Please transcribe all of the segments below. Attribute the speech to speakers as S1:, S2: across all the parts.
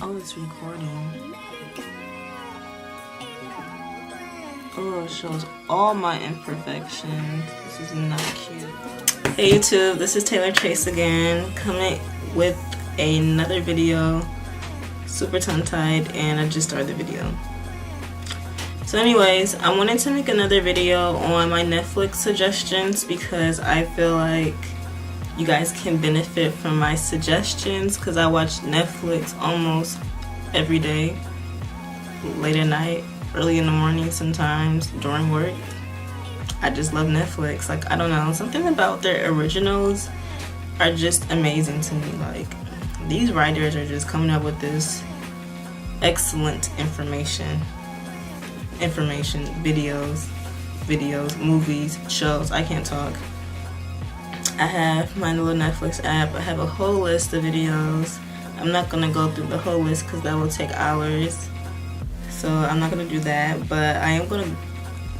S1: Oh, it's recording. Oh, it shows all my imperfections. This is not cute. Hey YouTube, this is Taylor Chaise again, coming with another video. Super tongue-tied, and I just started the video. So anyways, I wanted to make another video on my Netflix suggestions because I feel like you guys can benefit from my suggestions because I watch Netflix almost every day, late at night, early in the morning, sometimes during work. I just love Netflix. Like, I don't know, something about their originals are just amazing to me. Like, these writers are just coming up with this excellent information, videos, movies, shows. I can't talk. I have my little Netflix app. I have a whole list of videos. I'm not gonna go through the whole list because that will take hours, so I'm not gonna do that, but I am gonna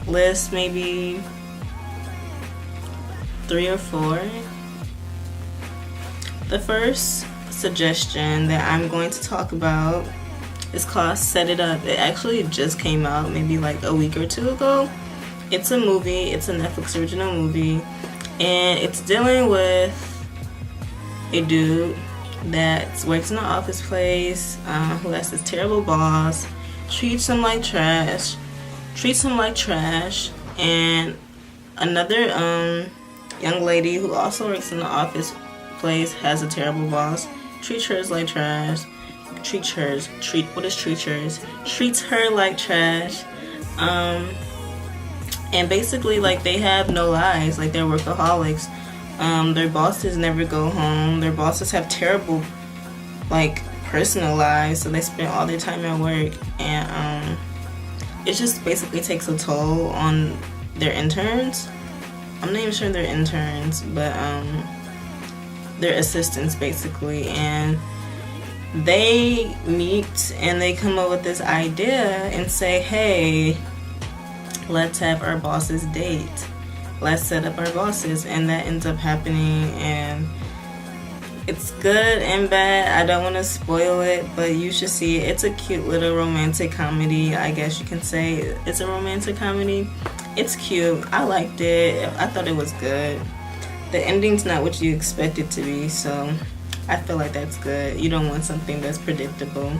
S1: list maybe 3 or 4. The first suggestion that I'm going to talk about is called Set It Up. It actually just came out maybe like a week or 2 ago. It's a movie. It's a Netflix original movie, and it's dealing with a dude that works in an office place who has this terrible boss, treats him like trash, and another young lady who also works in the office place has a terrible boss, treats her like trash, treats her like trash, and basically, like, they have no lives, like, they're workaholics. Their bosses never go home. Their bosses have terrible, like, personal lives, so they spend all their time at work, and it just basically takes a toll on their interns. I'm not even sure they're interns, but they're assistants basically, and they meet and they come up with this idea and say, hey, let's have our bosses date. Let's set up our bosses, and that ends up happening, and it's good and bad. I don't want to spoil it, but you should see it. It's a cute little romantic comedy, I guess you can say. It's a romantic comedy. It's cute. I liked it. I thought it was good. The ending's not what you expect it to be, so I feel like that's good. You don't want something that's predictable.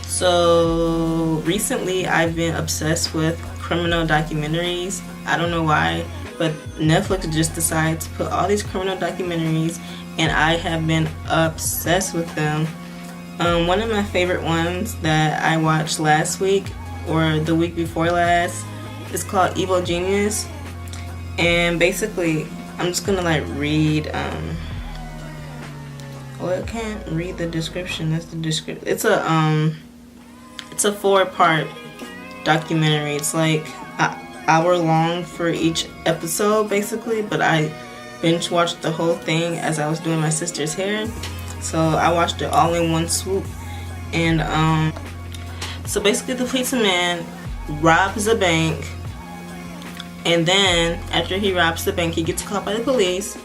S1: So recently I've been obsessed with criminal documentaries. I don't know why, but Netflix just decided to put all these criminal documentaries, and I have been obsessed with them. One of my favorite ones that I watched last week or the week before last is called Evil Genius, and basically I'm just gonna like read well, I can't read the description. That's the description. It's a 4-part documentary. It's like an hour long for each episode basically, but I binge watched the whole thing as I was doing my sister's hair, so I watched it all in one swoop. And so basically the policeman robs a bank, and then after he robs the bank he gets caught by the police.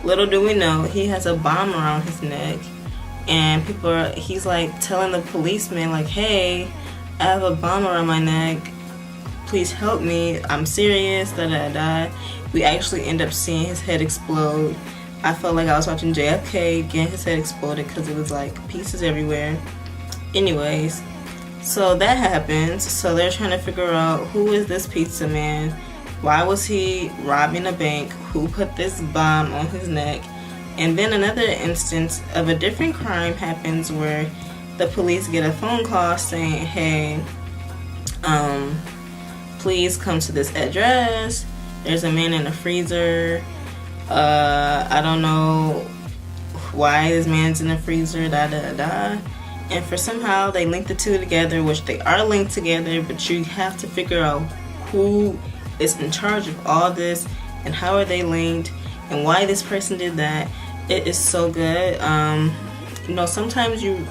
S1: Little do we know, he has a bomb around his neck, and he's like telling the policeman like, hey, I have a bomb around my neck, please help me, I'm serious, da da da. We actually end up seeing his head explode. I felt like I was watching JFK getting his head exploded because it was like pieces everywhere. Anyways, so that happens. So they're trying to figure out, who is this pizza man? Why was he robbing a bank? Who put this bomb on his neck? And then another instance of a different crime happens where the police get a phone call saying, hey, please come to this address. There's a man in the freezer. I don't know why this man's in the freezer, da da da. And for somehow they link the two together, which they are linked together, but you have to figure out who is in charge of all this and how are they linked and why this person did that. It is so good. You know, sometimes you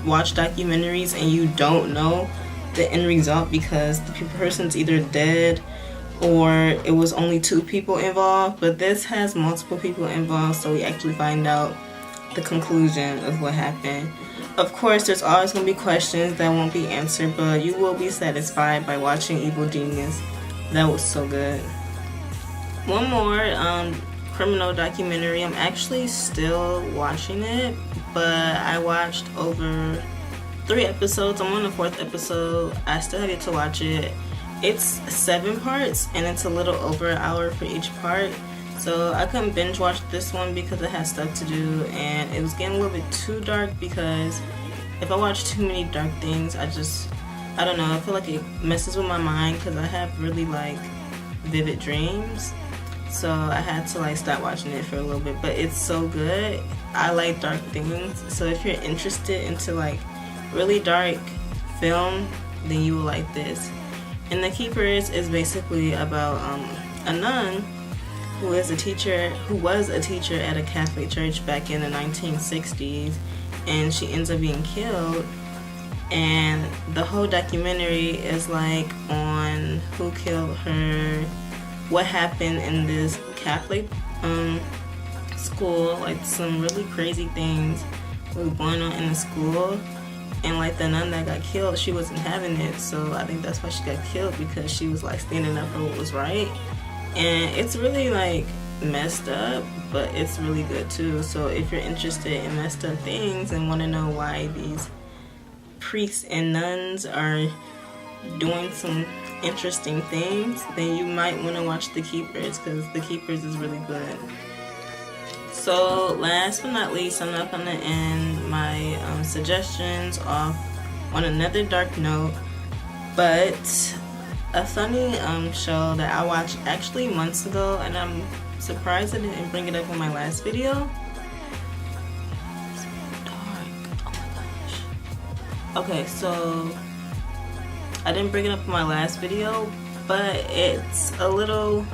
S1: watch documentaries and you don't know the end result because the person's either dead or it was only 2 people involved, but this has multiple people involved, so we actually find out the conclusion of what happened. Of course, there's always going to be questions that won't be answered, but you will be satisfied by watching Evil Genius. That was so good. One more criminal documentary. I'm actually still watching it, but I watched over 3 episodes. I'm on the 4th episode. I still have yet to watch it. It's 7 parts, and it's a little over an hour for each part. So I couldn't binge watch this one because it had stuff to do, and it was getting a little bit too dark, because if I watch too many dark things, I don't know, I feel like it messes with my mind, because I have really like vivid dreams. So I had to like stop watching it for a little bit, but it's so good. I like dark things, so if you're interested into like really dark film, then you will like this. And The Keepers is basically about a nun who was a teacher at a Catholic church back in the 1960s, and she ends up being killed. And the whole documentary is like on who killed her, what happened in this Catholic school, like some really crazy things were going on in the school. And like the nun that got killed, she wasn't having it, so I think that's why she got killed, because she was like standing up for what was right. And it's really like messed up, but it's really good too. So if you're interested in messed up things and want to know why these priests and nuns are doing some interesting things, then you might want to watch The Keepers, because The Keepers is really good. So last but not least, I'm not going to end my suggestions off on another dark note, but a funny show that I watched actually months ago, and I'm surprised I didn't bring it up in my last video. It's really dark. Oh my gosh. Okay, so I didn't bring it up in my last video, but it's a little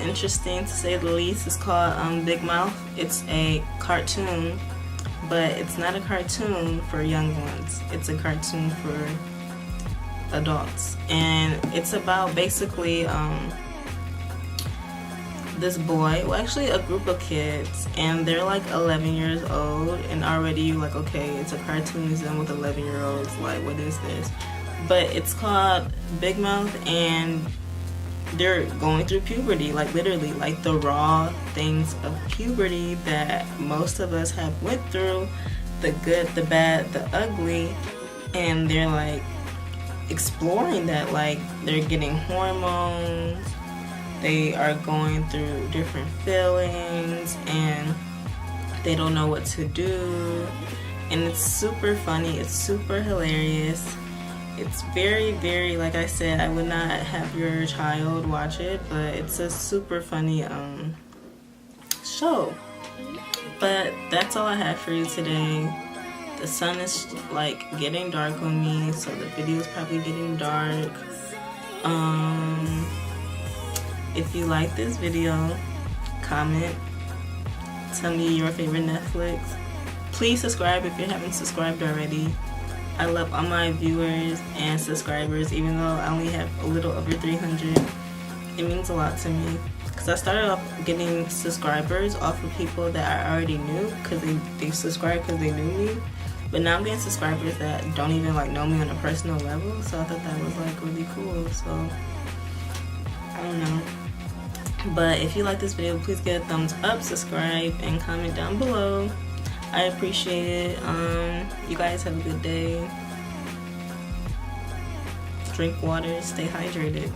S1: interesting, to say the least. It's called Big Mouth. It's a cartoon, but it's not a cartoon for young ones. It's a cartoon for adults, and it's about basically this boy, well actually a group of kids, and they're like 11 years old, and already you're like, okay, it's a cartoon done with 11-year-olds, like what is this? But it's called Big Mouth, and they're going through puberty, like literally, like the raw things of puberty that most of us have went through, the good, the bad, the ugly, and they're like exploring that. Like they're getting hormones, they are going through different feelings, and they don't know what to do. And it's super funny, it's super hilarious. It's very, very, like I said, I would not have your child watch it, but it's a super funny show. But that's all I have for you today. The sun is like getting dark on me, so the video is probably getting dark. If you like this video, comment, tell me your favorite Netflix. Please subscribe if you haven't subscribed already. I love all my viewers and subscribers, even though I only have a little over 300. It means a lot to me, because I started off getting subscribers off of people that I already knew, because they subscribed because they knew me. But now I'm getting subscribers that don't even like know me on a personal level, so I thought that was like really cool. So I don't know. But if you like this video, please give it a thumbs up, subscribe, and comment down below. I appreciate it. You guys have a good day. Drink water, stay hydrated.